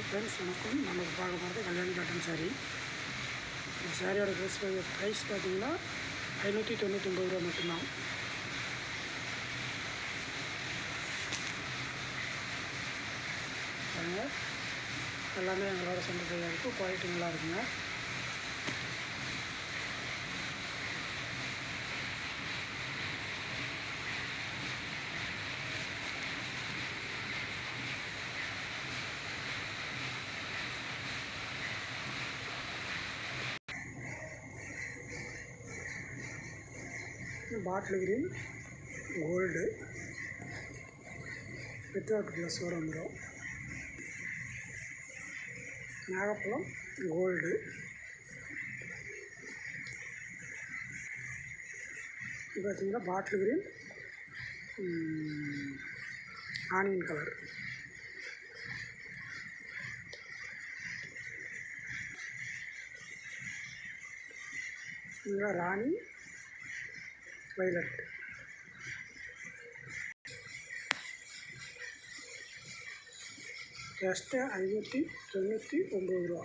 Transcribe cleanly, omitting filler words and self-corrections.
Friends, வணக்கம். நம்ம பார்க்க போகிறது கல்யாணி காட்டன் சாரீ. இந்த சாரியோட ப்ரைஸ் பார்த்தீங்கன்னா 599 ரூபா மட்டும்தான். பாருங்க, எல்லாமே எங்களோட சொந்த கையாக இருக்கும். குவாலிட்டி நல்லா இருக்குங்க. பாட்டில் கிரீன் கோல்டு வித்தவுட் ப்ளஸோடு வந்துடும். நாகப்பழம் கோல்டு, இது பார்த்திங்கன்னா பாட்டில் கிரீன் ஆனியன் கலர். இதுதான் ராணி வைலட். ஜஸ்ட்டு 599 ரூபா.